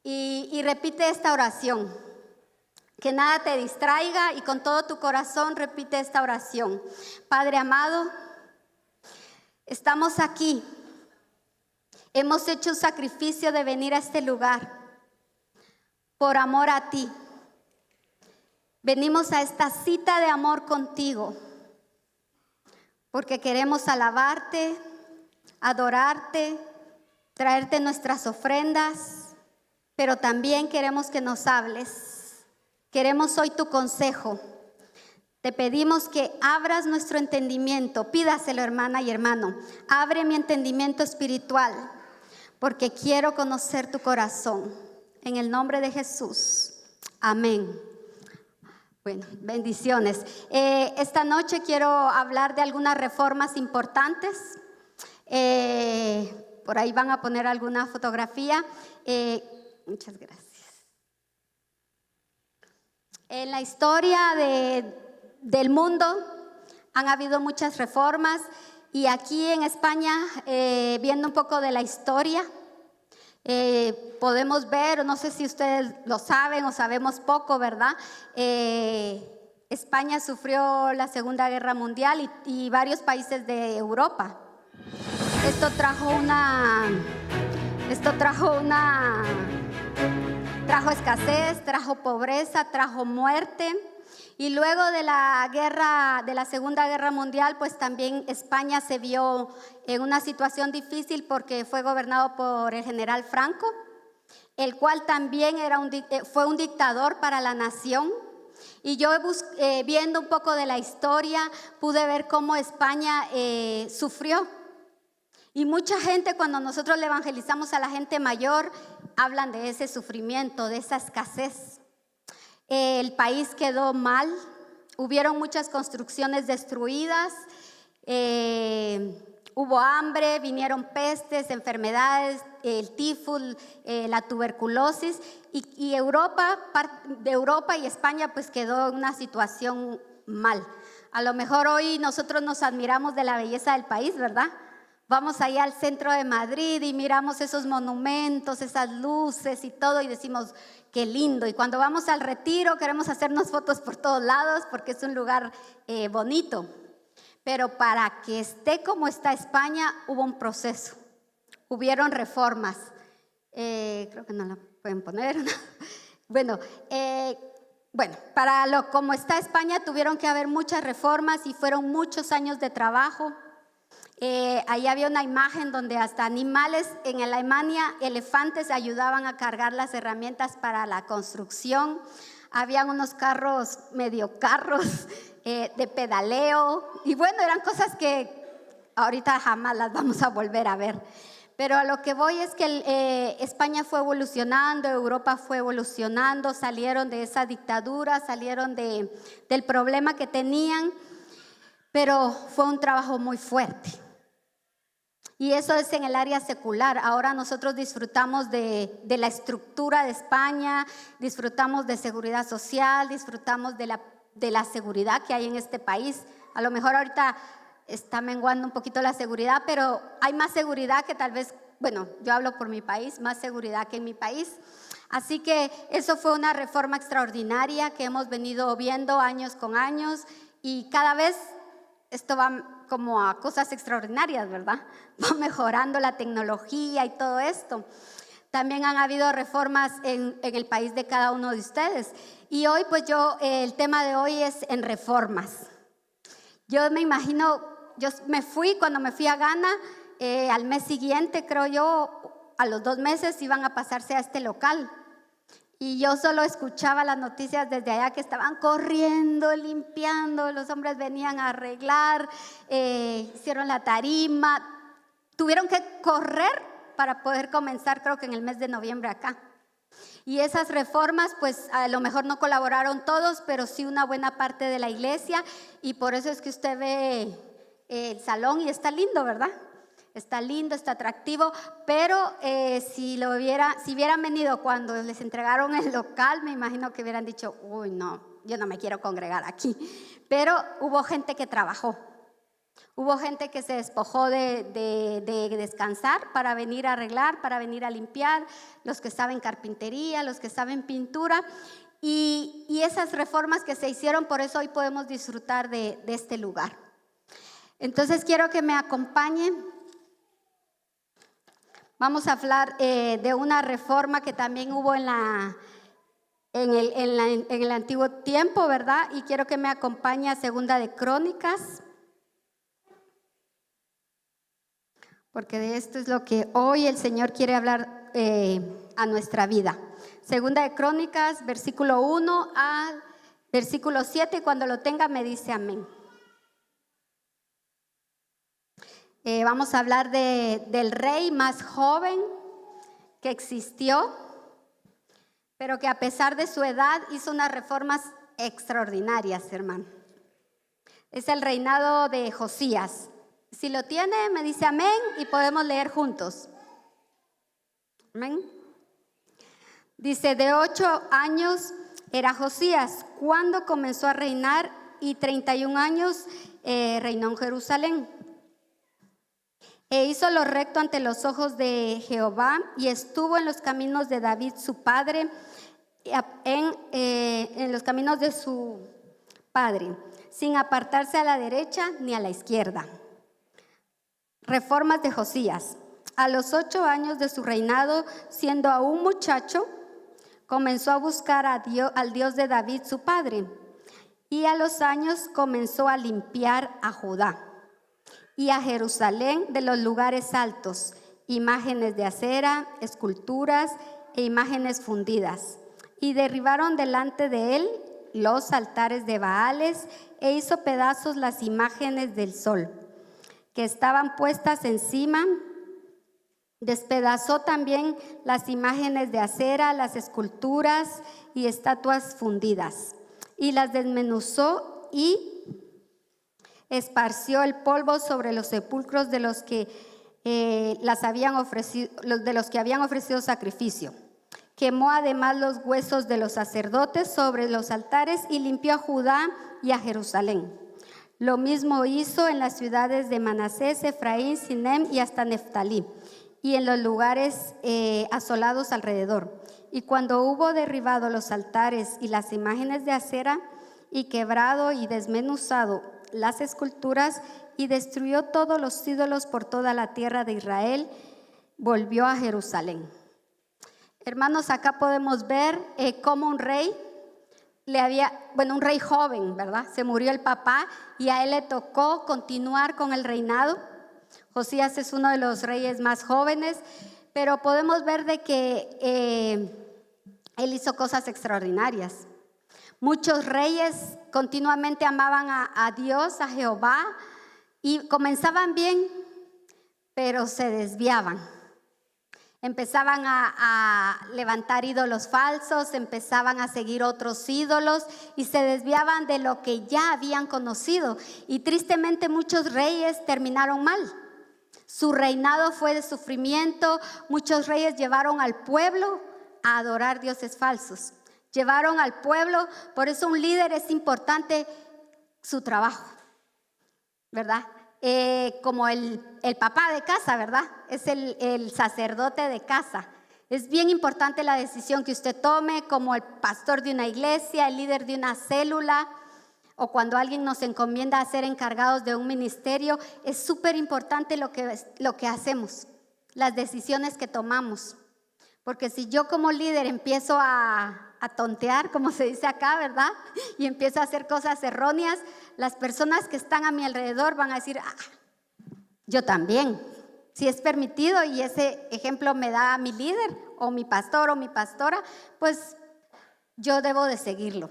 y repite esta oración. Que nada te distraiga y con todo tu corazón repite esta oración. Padre amado, estamos aquí. Hemos hecho un sacrificio de venir a este lugar por amor a ti. Venimos a esta cita de amor contigo porque queremos alabarte, adorarte, traerte nuestras ofrendas, pero también queremos que nos hables. Queremos hoy tu consejo. Te pedimos que abras nuestro entendimiento. Pídaselo, hermana y hermano. Abre mi entendimiento espiritual, porque quiero conocer tu corazón. En el nombre de Jesús. Amén. Bueno, bendiciones. Esta noche quiero hablar de algunas reformas importantes. Por ahí van a poner alguna fotografía. Muchas gracias. En la historia del mundo han habido muchas reformas y aquí en España, viendo un poco de la historia, podemos ver, no sé si ustedes lo saben o sabemos poco, ¿verdad? España sufrió la Segunda Guerra Mundial y varios países de Europa. Esto trajo escasez, trajo pobreza, trajo muerte. Y luego de la Segunda Guerra Mundial, pues también España se vio en una situación difícil porque fue gobernado por el general Franco, el cual también fue un dictador para la nación. Y yo viendo un poco de la historia, pude ver cómo España sufrió. Y mucha gente, cuando nosotros le evangelizamos a la gente mayor, hablan de ese sufrimiento, de esa escasez. El país quedó mal, hubieron muchas construcciones destruidas, hubo hambre, vinieron pestes, enfermedades, el tifus, la tuberculosis, y de Europa y España pues quedó en una situación mal. A lo mejor hoy nosotros nos admiramos de la belleza del país, ¿verdad? Vamos allá al centro de Madrid y miramos esos monumentos, esas luces y todo y decimos, qué lindo. Y cuando vamos al Retiro queremos hacernos fotos por todos lados porque es un lugar bonito. Pero para que esté como está España hubo un proceso, hubieron reformas. Creo que no la pueden poner. Bueno, como está España tuvieron que haber muchas reformas y fueron muchos años de trabajo. Ahí había una imagen donde hasta animales, en Alemania, elefantes ayudaban a cargar las herramientas para la construcción. Habían unos carros, medio carros de pedaleo. Y bueno, eran cosas que ahorita jamás las vamos a volver a ver. Pero a lo que voy es que España fue evolucionando, Europa fue evolucionando, salieron de esa dictadura, salieron del problema que tenían, pero fue un trabajo muy fuerte. Y eso es en el área secular. Ahora nosotros disfrutamos de la estructura de España, disfrutamos de seguridad social, disfrutamos de la seguridad que hay en este país. A lo mejor ahorita está menguando un poquito la seguridad, pero hay más seguridad que tal vez, bueno, yo hablo por mi país, más seguridad que en mi país. Así que eso fue una reforma extraordinaria que hemos venido viendo años con años y cada vez esto va como a cosas extraordinarias, ¿verdad? Va mejorando la tecnología y todo esto. También han habido reformas en el país de cada uno de ustedes. Y hoy, pues el tema de hoy es en reformas. Yo me imagino, cuando me fui a Ghana, al mes siguiente, creo yo, a los 2 meses iban a pasarse a este local. Y yo solo escuchaba las noticias desde allá que estaban corriendo, limpiando, los hombres venían a arreglar, hicieron la tarima, tuvieron que correr para poder comenzar, creo que en el mes de noviembre acá. Y esas reformas, pues a lo mejor no colaboraron todos, pero sí una buena parte de la iglesia, y por eso es que usted ve el salón y está lindo, ¿verdad? Está lindo, está atractivo, pero si hubieran venido cuando les entregaron el local, me imagino que hubieran dicho, uy, no, yo no me quiero congregar aquí. Pero hubo gente que trabajó. Hubo gente que se despojó de descansar para venir a arreglar, para venir a limpiar, los que saben carpintería, los que saben pintura, y esas reformas que se hicieron, por eso hoy podemos disfrutar de este lugar. Entonces quiero que me acompañen. Vamos a hablar de una reforma que también hubo en el antiguo tiempo, ¿verdad? Y quiero que me acompañe a Segunda de Crónicas, porque de esto es lo que hoy el Señor quiere hablar a nuestra vida. Segunda de Crónicas, versículo 1 al versículo 7, y cuando lo tenga me dice amén. Vamos a hablar del rey más joven que existió, pero que a pesar de su edad hizo unas reformas extraordinarias, hermano. Es el reinado de Josías. Si lo tiene, me dice amén y podemos leer juntos. Amén. Dice, de 8 años era Josías cuando comenzó a reinar, y 31 años reinó en Jerusalén. E hizo lo recto ante los ojos de Jehová, y estuvo en los caminos de David su padre, en los caminos de su padre, sin apartarse a la derecha ni a la izquierda. Reformas de Josías. A los 8 años de su reinado, siendo aún muchacho, comenzó a buscar al Dios de David su padre, y a los años comenzó a limpiar a Judá y a Jerusalén de los lugares altos, imágenes de acera, esculturas e imágenes fundidas. Y derribaron delante de él los altares de Baales, e hizo pedazos las imágenes del sol que estaban puestas encima. Despedazó también las imágenes de acera, las esculturas y estatuas fundidas, y las desmenuzó y esparció el polvo sobre los sepulcros de los que habían ofrecido sacrificio. Quemó además los huesos de los sacerdotes sobre los altares, y limpió a Judá y a Jerusalén. Lo mismo hizo en las ciudades de Manasés, Efraín, Sinem y hasta Neftalí, y en los lugares asolados alrededor. Y cuando hubo derribado los altares y las imágenes de acera, y quebrado y desmenuzado las esculturas, y destruyó todos los ídolos por toda la tierra de Israel, volvió a Jerusalén. Hermanos, acá podemos ver cómo un rey un rey joven, ¿verdad? Se murió el papá y a él le tocó continuar con el reinado. Josías es uno de los reyes más jóvenes, pero podemos ver de que él hizo cosas extraordinarias. Muchos reyes continuamente amaban a Dios, a Jehová, y comenzaban bien, pero se desviaban. Empezaban a levantar ídolos falsos, empezaban a seguir otros ídolos y se desviaban de lo que ya habían conocido. Y tristemente muchos reyes terminaron mal. Su reinado fue de sufrimiento. Muchos reyes llevaron al pueblo a adorar dioses falsos. Llevaron al pueblo, por eso un líder es importante su trabajo, ¿verdad? Como el papá de casa, ¿verdad? Es el sacerdote de casa. Es bien importante la decisión que usted tome como el pastor de una iglesia, el líder de una célula, o cuando alguien nos encomienda a ser encargados de un ministerio. Es súper importante lo que hacemos, las decisiones que tomamos. Porque si yo como líder empiezo a tontear, como se dice acá, ¿verdad? Y empiezo a hacer cosas erróneas, las personas que están a mi alrededor van a decir, yo también. Si es permitido y ese ejemplo me da mi líder o mi pastor o mi pastora, pues yo debo de seguirlo.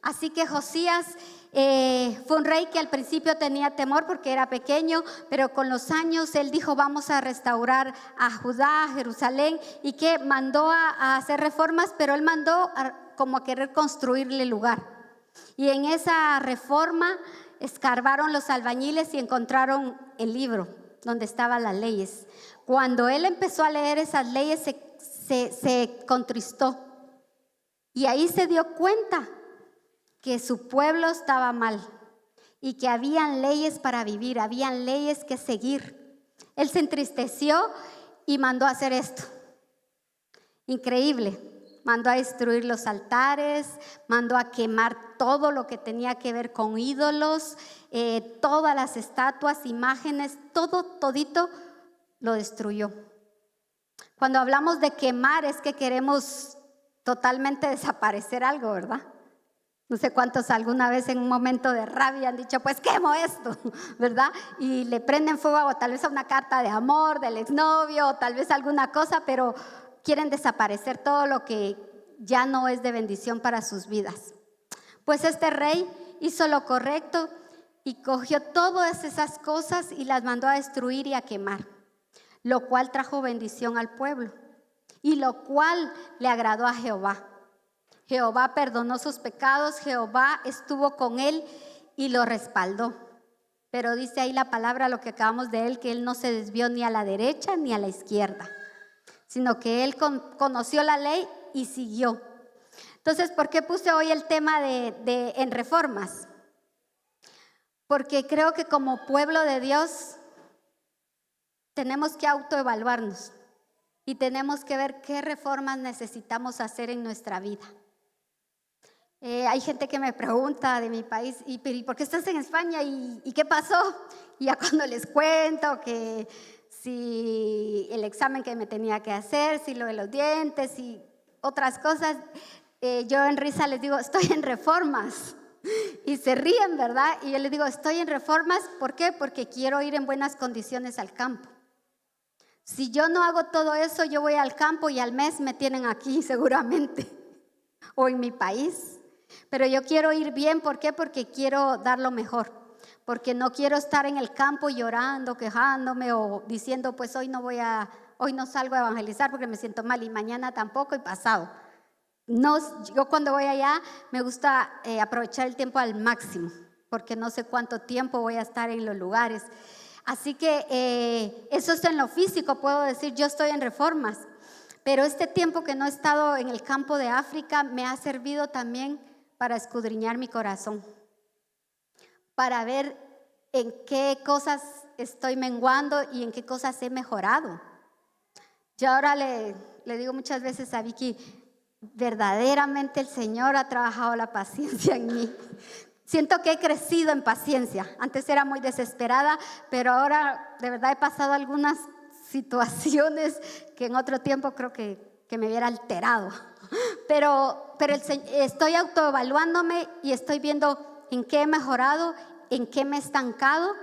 Así que Josías fue un rey que al principio tenía temor porque era pequeño, pero con los años él dijo, vamos a restaurar a Judá, a Jerusalén, y que mandó a hacer reformas, pero él mandó como a querer construirle lugar. Y en esa reforma escarbaron los albañiles y encontraron el libro donde estaban las leyes. Cuando él empezó a leer esas leyes se contristó, y ahí se dio cuenta que su pueblo estaba mal y que habían leyes para vivir, habían leyes que seguir. Él se entristeció y mandó a hacer esto. Increíble. Mandó a destruir los altares, mandó a quemar todo lo que tenía que ver con ídolos, todas las estatuas, imágenes, todito lo destruyó. Cuando hablamos de quemar es que queremos totalmente desaparecer algo, ¿verdad? No sé cuántos alguna vez en un momento de rabia han dicho, pues quemo esto, ¿verdad? Y le prenden fuego o tal vez a una carta de amor del exnovio o tal vez alguna cosa, pero quieren desaparecer todo lo que ya no es de bendición para sus vidas. Pues este rey hizo lo correcto y cogió todas esas cosas y las mandó a destruir y a quemar, lo cual trajo bendición al pueblo y lo cual le agradó a Jehová. Jehová perdonó sus pecados, Jehová estuvo con él y lo respaldó. Pero dice ahí la palabra, lo que acabamos de él, que él no se desvió ni a la derecha ni a la izquierda, sino que él conoció la ley y siguió. Entonces, ¿por qué puse hoy el tema en reformas? Porque creo que como pueblo de Dios tenemos que autoevaluarnos y tenemos que ver qué reformas necesitamos hacer en nuestra vida. Hay gente que me pregunta de mi país, ¿y por qué estás en España? ¿Y qué pasó? Y ya cuando les cuento que si el examen que me tenía que hacer, si lo de los dientes y otras cosas, yo en risa les digo, estoy en reformas. Y se ríen, ¿verdad? Y yo les digo, estoy en reformas, ¿por qué? Porque quiero ir en buenas condiciones al campo. Si yo no hago todo eso, yo voy al campo y al mes me tienen aquí seguramente, o en mi país. Pero yo quiero ir bien, ¿por qué? Porque quiero dar lo mejor, porque no quiero estar en el campo llorando, quejándome o diciendo, pues hoy no salgo a evangelizar porque me siento mal y mañana tampoco y pasado. No, yo cuando voy allá me gusta aprovechar el tiempo al máximo, porque no sé cuánto tiempo voy a estar en los lugares. Así que eso es en lo físico, puedo decir, yo estoy en reformas, pero este tiempo que no he estado en el campo de África me ha servido también para escudriñar mi corazón, para ver en qué cosas estoy menguando y en qué cosas he mejorado. Yo ahora le digo muchas veces a Vicky, verdaderamente el Señor ha trabajado la paciencia en mí. Siento que he crecido en paciencia. Antes era muy desesperada, pero ahora de verdad he pasado algunas situaciones que en otro tiempo creo que me hubiera alterado. Pero estoy autoevaluándome y estoy viendo en qué he mejorado, en qué me he estancado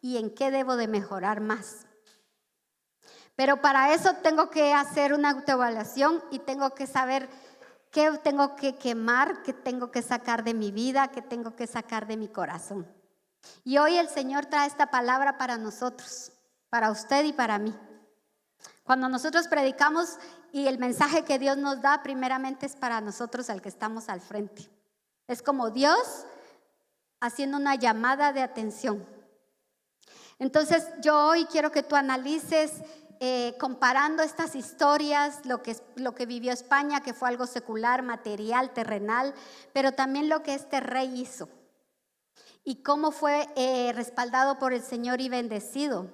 y en qué debo de mejorar más. Pero para eso tengo que hacer una autoevaluación y tengo que saber qué tengo que quemar, qué tengo que sacar de mi vida, qué tengo que sacar de mi corazón. Y hoy el Señor trae esta palabra para nosotros, para usted y para mí. Cuando nosotros predicamos y el mensaje que Dios nos da primeramente es para nosotros, al que estamos al frente. Es como Dios haciendo una llamada de atención. Entonces yo hoy quiero que tú analices comparando estas historias, lo que vivió España, que fue algo secular, material, terrenal, pero también lo que este rey hizo y cómo fue respaldado por el Señor y bendecido,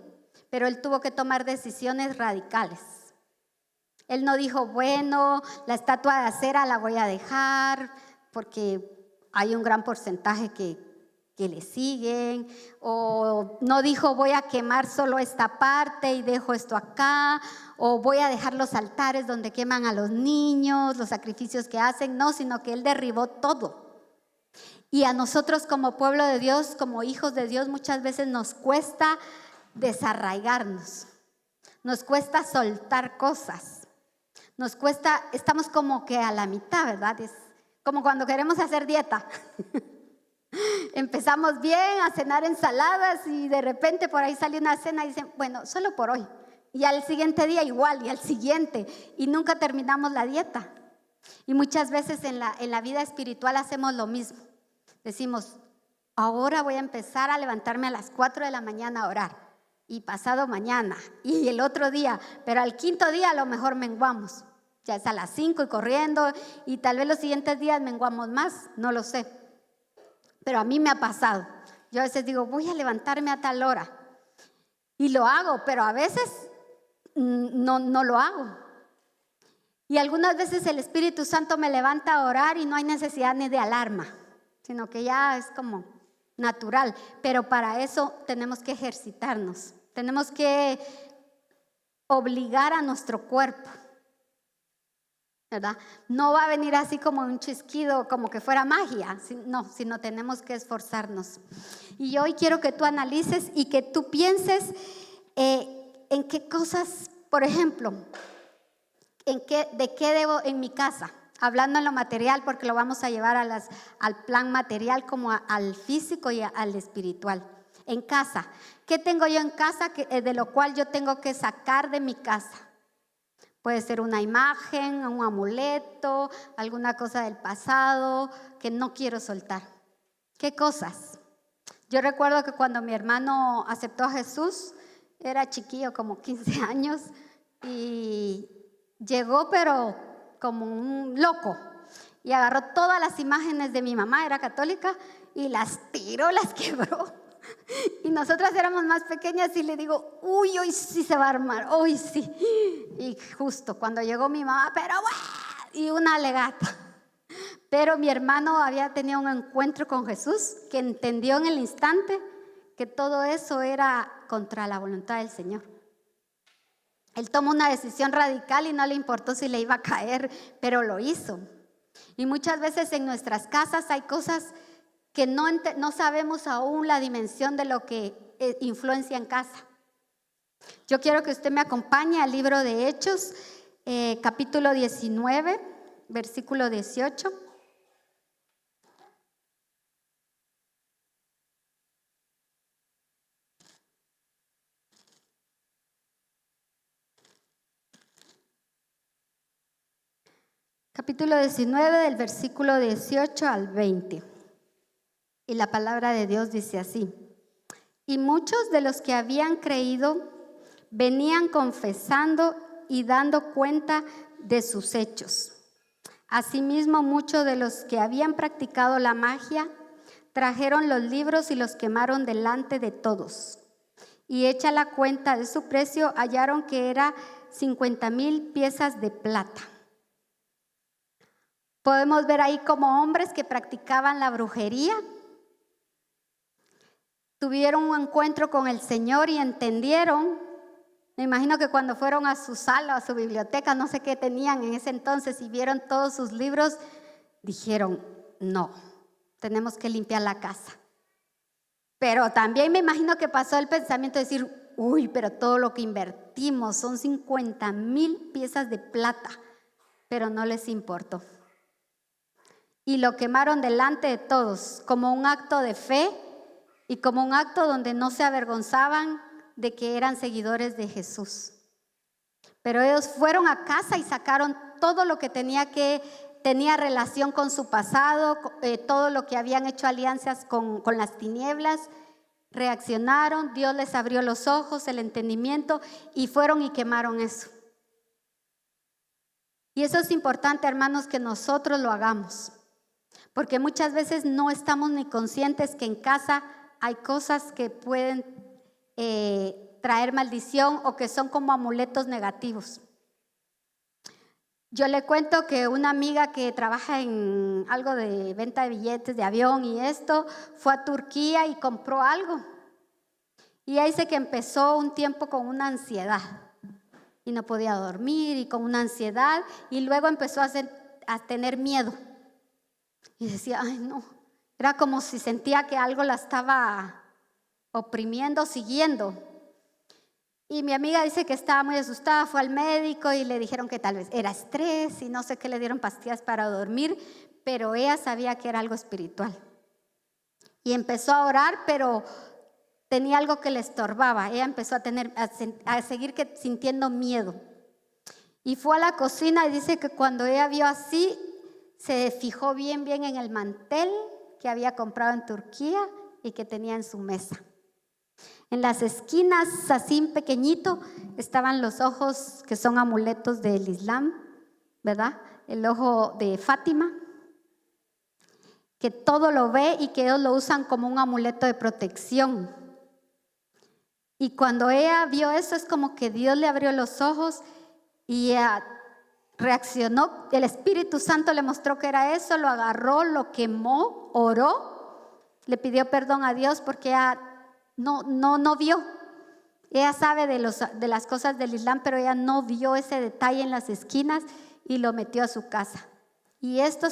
pero él tuvo que tomar decisiones radicales. Él no dijo, bueno, la estatua de acera la voy a dejar porque hay un gran porcentaje que le siguen, o no dijo voy a quemar solo esta parte y dejo esto acá, o voy a dejar los altares donde queman a los niños, los sacrificios que hacen, no, sino que él derribó todo. Y a nosotros como pueblo de Dios, como hijos de Dios, muchas veces nos cuesta desarraigarnos, nos cuesta soltar cosas, nos cuesta, estamos como que a la mitad, ¿verdad? Es como cuando queremos hacer dieta. Empezamos bien a cenar ensaladas y de repente por ahí sale una cena y dicen, bueno, solo por hoy. Y al siguiente día igual, y al siguiente, y nunca terminamos la dieta. Y muchas veces en la vida espiritual hacemos lo mismo. Decimos, ahora voy a empezar a levantarme a las 4 de la mañana a orar, y pasado mañana, y el otro día, pero al quinto día a lo mejor menguamos. Ya es a las 5 y corriendo, y tal vez los siguientes días menguamos más, no lo sé. Pero a mí me ha pasado Yo a veces digo, voy a levantarme a tal hora. Y lo hago, pero a veces no lo hago. Y algunas veces el Espíritu Santo me levanta a orar y no hay necesidad ni de alarma, sino que ya es como natural. Pero para eso tenemos que ejercitarnos. Tenemos que obligar a nuestro cuerpo, ¿verdad? No va a venir así como un chisquido, como que fuera magia, no, sino tenemos que esforzarnos. Y hoy quiero que tú analices y que tú pienses en qué cosas, por ejemplo, de qué debo en mi casa, hablando en lo material, porque lo vamos a llevar al plan material como al físico y al espiritual. En casa, ¿qué tengo yo en casa de lo cual yo tengo que sacar de mi casa? Puede ser una imagen, un amuleto, alguna cosa del pasado que no quiero soltar. ¿Qué cosas? Yo recuerdo que cuando mi hermano aceptó a Jesús, era chiquillo, como 15 años, y llegó pero como un loco. Y agarró todas las imágenes de mi mamá, era católica, y las tiró, las quebró. Y nosotras éramos más pequeñas y le digo, uy, hoy sí se va a armar, hoy sí. Y justo cuando llegó mi mamá, pero ¡buah! Y una alegata. Pero mi hermano había tenido un encuentro con Jesús que entendió en el instante que todo eso era contra la voluntad del Señor. Él tomó una decisión radical y no le importó si le iba a caer, pero lo hizo. Y muchas veces en nuestras casas hay cosas que no sabemos aún la dimensión de lo que influencia en casa. Yo quiero que usted me acompañe al libro de Hechos, capítulo 19, versículo 18. Capítulo 19 del versículo 18 al 20. Y la palabra de Dios dice así: y muchos de los que habían creído venían confesando y dando cuenta de sus hechos. Asimismo, muchos de los que habían practicado la magia trajeron los libros y los quemaron delante de todos. Y hecha la cuenta de su precio, hallaron que era 50,000 piezas de plata. Podemos ver ahí como hombres que practicaban la brujería tuvieron un encuentro con el Señor y entendieron. Me imagino que cuando fueron a su sala, a su biblioteca, no sé qué tenían en ese entonces, y vieron todos sus libros, dijeron, no, tenemos que limpiar la casa. Pero también me imagino que pasó el pensamiento de decir, uy, pero todo lo que invertimos son 50,000 piezas de plata, pero no les importó. Y lo quemaron delante de todos como un acto de fe y como un acto donde no se avergonzaban de que eran seguidores de Jesús. Pero ellos fueron a casa y sacaron todo lo que tenía relación con su pasado, todo lo que habían hecho alianzas con las tinieblas. Reaccionaron, Dios les abrió los ojos, el entendimiento, y fueron y quemaron eso. Y eso es importante, hermanos, que nosotros lo hagamos, porque muchas veces no estamos ni conscientes que en casa hay cosas que pueden traer maldición o que son como amuletos negativos. Yo le cuento que una amiga que trabaja en algo de venta de billetes de avión y esto, fue a Turquía y compró algo. Y ahí dice que empezó un tiempo con una ansiedad y no podía dormir y con una ansiedad, y luego empezó a tener miedo. Y decía, ay no, era como si sentía que algo la estaba oprimiendo, siguiendo. Y mi amiga dice que estaba muy asustada, fue al médico y le dijeron que tal vez era estrés y no sé qué, le dieron pastillas para dormir, pero ella sabía que era algo espiritual. Y empezó a orar, pero tenía algo que le estorbaba. Ella empezó a seguir sintiendo miedo. Y fue a la cocina y dice que cuando ella vio así, se fijó bien en el mantel que había comprado en Turquía y que tenía en su mesa. En las esquinas, así pequeñito, estaban los ojos que son amuletos del Islam, ¿verdad? El ojo de Fátima. que todo lo ve y que ellos lo usan como un amuleto de protección. Y cuando ella vio eso, es como que Dios le abrió los ojos y ella reaccionó. El Espíritu Santo le mostró que era eso, lo agarró, lo quemó, oró, le pidió perdón a Dios porque ella no vio. Ella sabe de las cosas del Islam, pero ella no vio ese detalle en las esquinas y lo metió a su casa. Y esto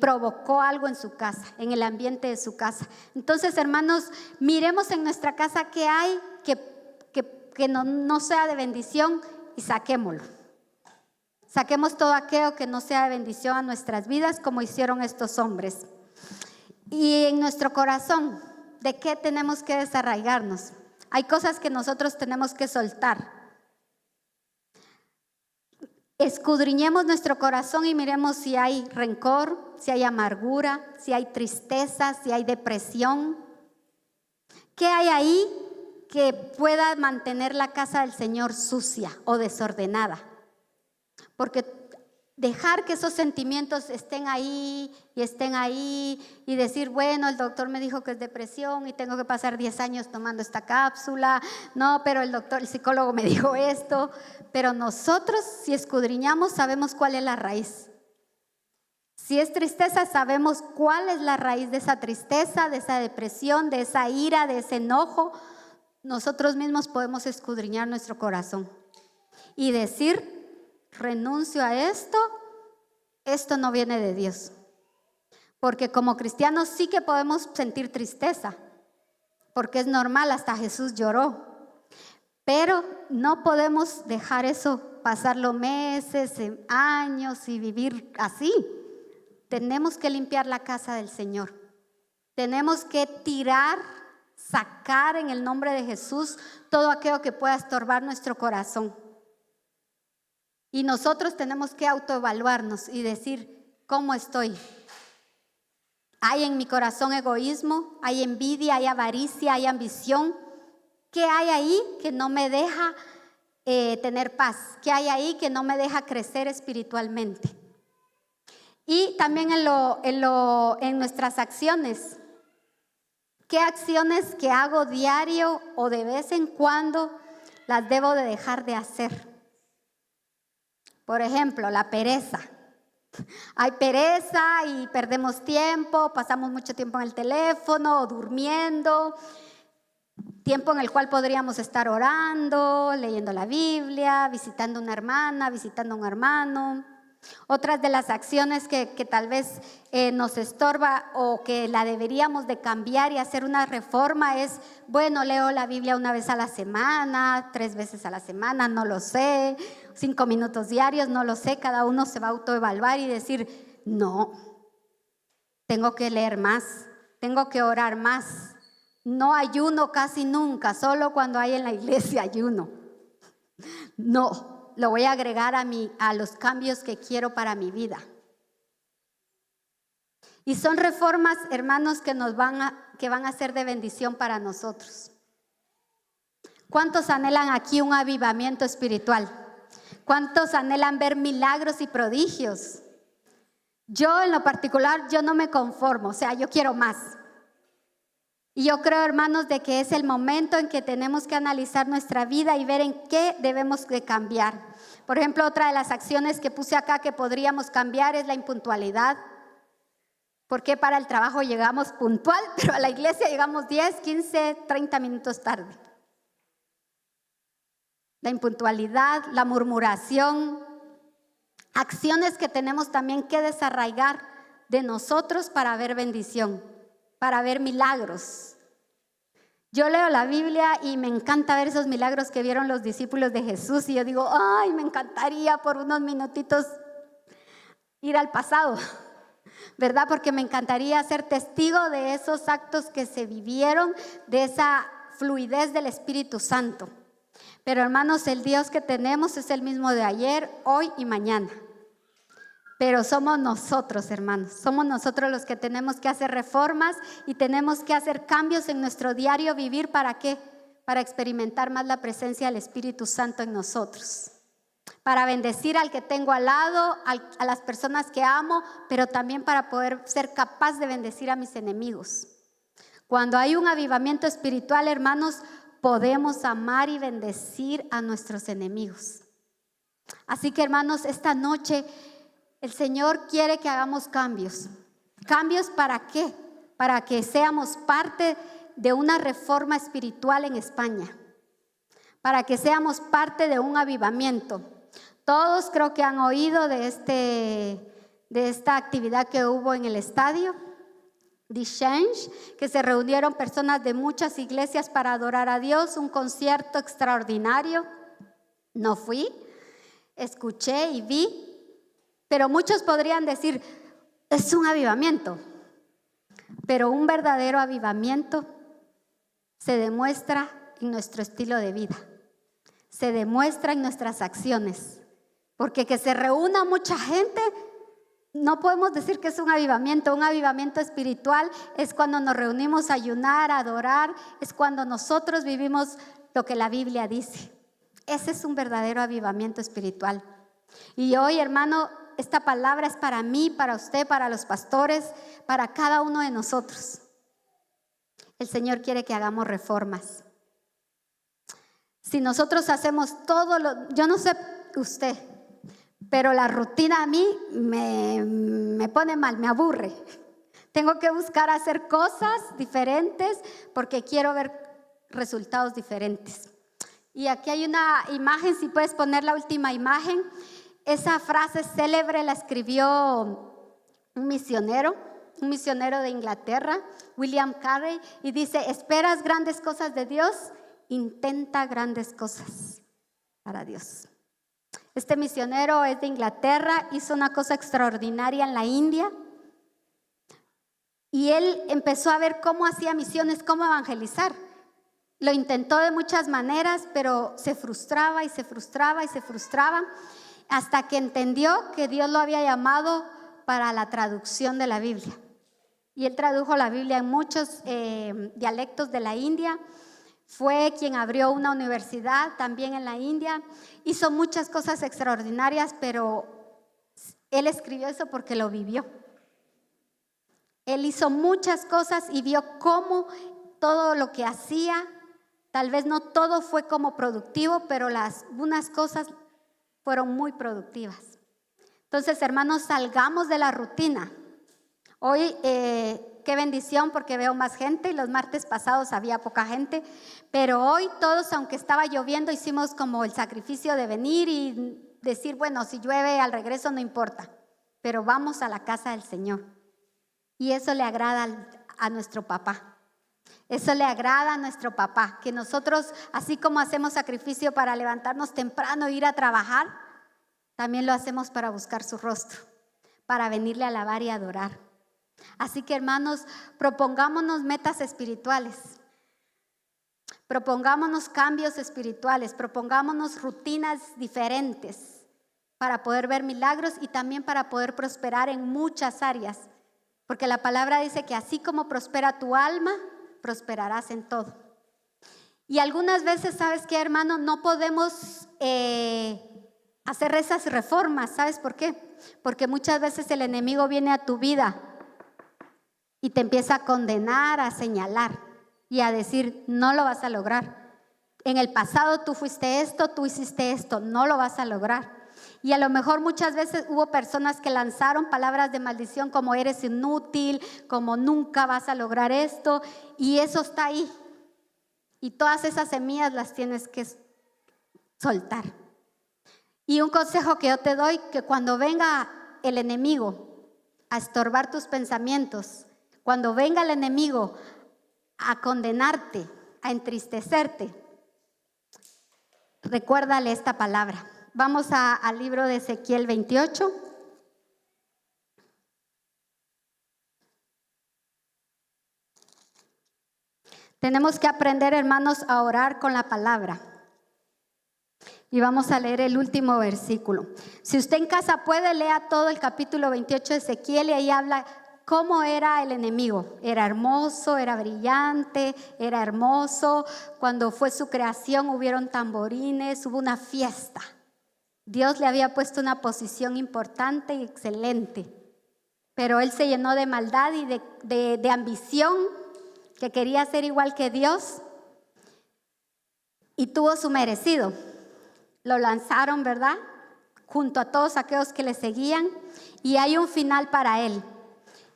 provocó algo en su casa, en el ambiente de su casa. Entonces, hermanos, miremos en nuestra casa qué hay que no sea de bendición y saquémoslo. Saquemos todo aquello que no sea de bendición a nuestras vidas, como hicieron estos hombres. Y en nuestro corazón, ¿de qué tenemos que desarraigarnos? Hay cosas que nosotros tenemos que soltar. Escudriñemos nuestro corazón y miremos si hay rencor, si hay amargura, si hay tristeza, si hay depresión. ¿Qué hay ahí que pueda mantener la casa del Señor sucia o desordenada? Porque dejar que esos sentimientos estén ahí y decir, bueno, el doctor me dijo que es depresión y tengo que pasar 10 años tomando esta cápsula. No, pero el psicólogo me dijo esto. Pero nosotros, si escudriñamos, sabemos cuál es la raíz. Si es tristeza, sabemos cuál es la raíz de esa tristeza, de esa depresión, de esa ira, de ese enojo. Nosotros mismos podemos escudriñar nuestro corazón y decir, renuncio a esto no viene de Dios. Porque como cristianos sí que podemos sentir tristeza, porque es normal, hasta Jesús lloró. Pero no podemos dejar eso, pasarlo meses, años y vivir así. Tenemos que limpiar la casa del Señor. Tenemos que tirar, sacar en el nombre de Jesús todo aquello que pueda estorbar nuestro corazón. Y nosotros tenemos que autoevaluarnos y decir, ¿cómo estoy? ¿Hay en mi corazón egoísmo? ¿Hay envidia? ¿Hay avaricia? ¿Hay ambición? ¿Qué hay ahí que no me deja tener paz? ¿Qué hay ahí que no me deja crecer espiritualmente? Y también en nuestras acciones. ¿Qué acciones que hago diario o de vez en cuando las debo de dejar de hacer? Por ejemplo, la pereza. Hay pereza y perdemos tiempo, pasamos mucho tiempo en el teléfono o durmiendo, tiempo en el cual podríamos estar orando, leyendo la Biblia, visitando una hermana, visitando a un hermano. Otras de las acciones que tal vez nos estorba o que la deberíamos de cambiar y hacer una reforma es, bueno, leo la Biblia una vez a la semana, 3 veces a la semana, no lo sé, 5 minutos diarios, no lo sé, cada uno se va a autoevaluar y decir, no, tengo que leer más, tengo que orar más, no ayuno casi nunca, solo cuando hay en la iglesia ayuno, no. Lo voy a agregar a los cambios que quiero para mi vida. Y son reformas, hermanos, que van a ser de bendición para nosotros. ¿Cuántos anhelan aquí un avivamiento espiritual? ¿Cuántos anhelan ver milagros y prodigios? Yo en lo particular, yo no me conformo, o sea, yo quiero más. Y yo creo, hermanos, de que es el momento en que tenemos que analizar nuestra vida y ver en qué debemos de cambiar. Por ejemplo, otra de las acciones que puse acá que podríamos cambiar es la impuntualidad. Porque para el trabajo llegamos puntual, pero a la iglesia llegamos 10, 15, 30 minutos tarde. La impuntualidad, la murmuración, acciones que tenemos también que desarraigar de nosotros para ver bendición, para ver milagros. Yo leo la Biblia y me encanta ver esos milagros que vieron los discípulos de Jesús y yo digo, ay, me encantaría por unos minutitos ir al pasado, ¿verdad? Porque me encantaría ser testigo de esos actos que se vivieron, de esa fluidez del Espíritu Santo. Pero hermanos, el Dios que tenemos es el mismo de ayer, hoy y mañana. Pero somos nosotros, hermanos, somos nosotros los que tenemos que hacer reformas y tenemos que hacer cambios en nuestro diario vivir. ¿Para qué? Para experimentar más la presencia del Espíritu Santo en nosotros. para bendecir al que tengo al lado, a las personas que amo, pero también para poder ser capaz de bendecir a mis enemigos. Cuando hay un avivamiento espiritual, hermanos, podemos amar y bendecir a nuestros enemigos. Así que, hermanos, esta noche el Señor quiere que hagamos cambios. ¿Cambios para qué? Para que seamos parte de una reforma espiritual en España, para que seamos parte de un avivamiento. Todos creo que han oído de esta actividad que hubo en el estadio, The Change, que se reunieron personas de muchas iglesias para adorar a Dios, un concierto extraordinario. No fui, escuché y vi, pero muchos podrían decir, es un avivamiento. Pero un verdadero avivamiento se demuestra en nuestro estilo de vida, se demuestra en nuestras acciones. Porque que se reúna mucha gente, no podemos decir que es un avivamiento. Un avivamiento espiritual es cuando nos reunimos a ayunar, a adorar, es cuando nosotros vivimos lo que la Biblia dice. Ese es un verdadero avivamiento espiritual. Y hoy, hermano, esta palabra es para mí, para usted, para los pastores, para cada uno de nosotros. El Señor quiere que hagamos reformas. Si nosotros hacemos yo no sé usted, pero la rutina a mí me pone mal, me aburre. Tengo que buscar hacer cosas diferentes porque quiero ver resultados diferentes. Y aquí hay una imagen, si puedes poner la última imagen. Esa frase célebre la escribió un misionero de Inglaterra, William Carey, y dice: ¿esperas grandes cosas de Dios? Intenta grandes cosas para Dios. Este misionero es de Inglaterra, hizo una cosa extraordinaria en la India y él empezó a ver cómo hacía misiones, cómo evangelizar. Lo intentó de muchas maneras, pero se frustraba y se frustraba y se frustraba, hasta que entendió que Dios lo había llamado para la traducción de la Biblia. Y él tradujo la Biblia en muchos dialectos de la India. Fue quien abrió una universidad también en la India. Hizo muchas cosas extraordinarias, pero él escribió eso porque lo vivió. Él hizo muchas cosas y vio cómo todo lo que hacía, tal vez no todo fue como productivo, pero unas cosas fueron muy productivas. Entonces, hermanos, salgamos de la rutina. Hoy, qué bendición, porque veo más gente, y los martes pasados había poca gente, pero hoy todos, aunque estaba lloviendo, hicimos como el sacrificio de venir y decir, bueno, si llueve al regreso no importa, pero vamos a la casa del Señor. Y eso le agrada a nuestro papá. Eso le agrada a nuestro papá, que nosotros, así como hacemos sacrificio para levantarnos temprano e ir a trabajar, también lo hacemos para buscar su rostro, para venirle a alabar y adorar. Así que, hermanos, propongámonos metas espirituales, propongámonos cambios espirituales, propongámonos rutinas diferentes para poder ver milagros y también para poder prosperar en muchas áreas, porque la palabra dice que así como prospera tu alma, prosperarás en todo. Y algunas veces, ¿sabes qué, hermano? No podemos hacer esas reformas. ¿Sabes por qué? Porque muchas veces el enemigo viene a tu vida y te empieza a condenar, a señalar y a decir, no lo vas a lograr. En el pasado tú fuiste esto, tú hiciste esto, no lo vas a lograr. Y a lo mejor muchas veces hubo personas que lanzaron palabras de maldición como eres inútil, como nunca vas a lograr esto, y eso está ahí. Y todas esas semillas las tienes que soltar. Y un consejo que yo te doy, que cuando venga el enemigo a estorbar tus pensamientos, cuando venga el enemigo a condenarte, a entristecerte, recuérdale esta palabra. Vamos al libro de Ezequiel 28. Tenemos que aprender, hermanos, a orar con la palabra. Y vamos a leer el último versículo. Si usted en casa puede, lea todo el capítulo 28 de Ezequiel y ahí habla cómo era el enemigo. Era hermoso, era brillante, era hermoso. Cuando fue su creación hubieron tamborines, hubo una fiesta. Dios le había puesto una posición importante y excelente, pero él se llenó de maldad y de ambición, que quería ser igual que Dios, y tuvo su merecido. Lo lanzaron, ¿verdad?, junto a todos aquellos que le seguían, y hay un final para él.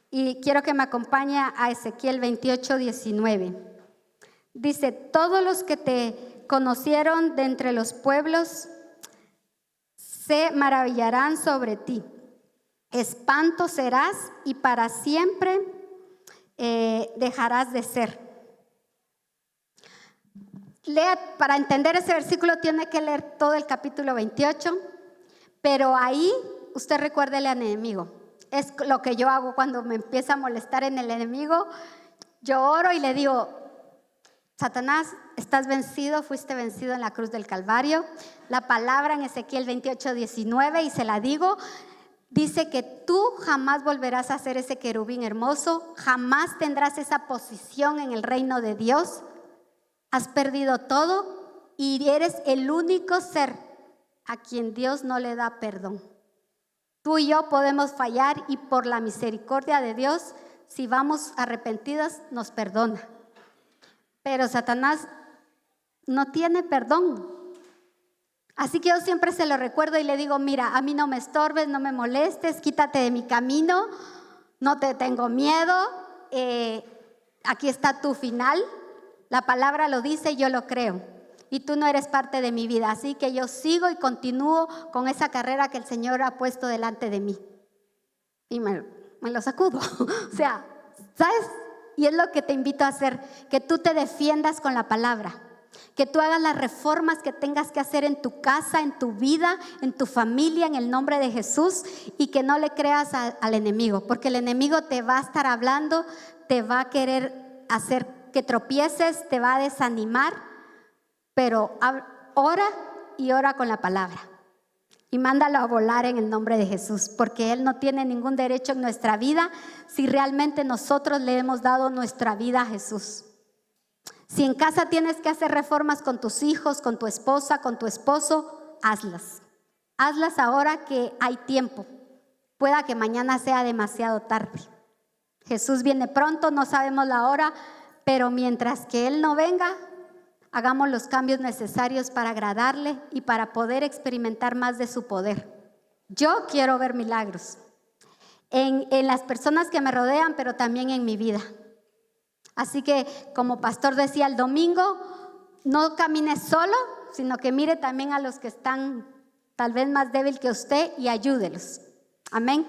Y quiero que me acompañe a Ezequiel 28:19. Dice: todos los que te conocieron de entre los pueblos se maravillarán sobre ti. Espanto serás y para siempre dejarás de ser. Lea, para entender ese versículo tiene que leer todo el capítulo 28, pero ahí usted recuerde el enemigo. Es lo que yo hago cuando me empieza a molestar en el enemigo. Yo oro y le digo: Satanás, estás vencido, fuiste vencido en la cruz del Calvario. La palabra en Ezequiel 28:19, y se la digo, dice que tú jamás volverás a ser ese querubín hermoso, jamás tendrás esa posición en el reino de Dios. Has perdido todo y eres el único ser a quien Dios no le da perdón. Tú y yo podemos fallar, y por la misericordia de Dios, si vamos arrepentidas, nos perdona. Pero Satanás no tiene perdón. Así que yo siempre se lo recuerdo y le digo: mira, a mí no me estorbes, no me molestes, quítate de mi camino, no te tengo miedo, aquí está tu final. La palabra lo dice y yo lo creo, y tú no eres parte de mi vida, así que yo sigo y continúo con esa carrera que el Señor ha puesto delante de mí, y me lo sacudo. O sea, ¿sabes? Y es lo que te invito a hacer, que tú te defiendas con la palabra, que tú hagas las reformas que tengas que hacer en tu casa, en tu vida, en tu familia, en el nombre de Jesús, y que no le creas al enemigo, porque el enemigo te va a estar hablando, te va a querer hacer que tropieces, te va a desanimar, pero ora y ora con la palabra y mándalo a volar en el nombre de Jesús, porque Él no tiene ningún derecho en nuestra vida si realmente nosotros le hemos dado nuestra vida a Jesús. Si en casa tienes que hacer reformas con tus hijos, con tu esposa, con tu esposo, hazlas. Hazlas ahora que hay tiempo. Pueda que mañana sea demasiado tarde. Jesús viene pronto, no sabemos la hora, pero mientras que Él no venga, hagamos los cambios necesarios para agradarle y para poder experimentar más de su poder. Yo quiero ver milagros en las personas que me rodean, pero también en mi vida. Así que, como pastor decía el domingo, no camine solo, sino que mire también a los que están tal vez más débiles que usted y ayúdelos. Amén.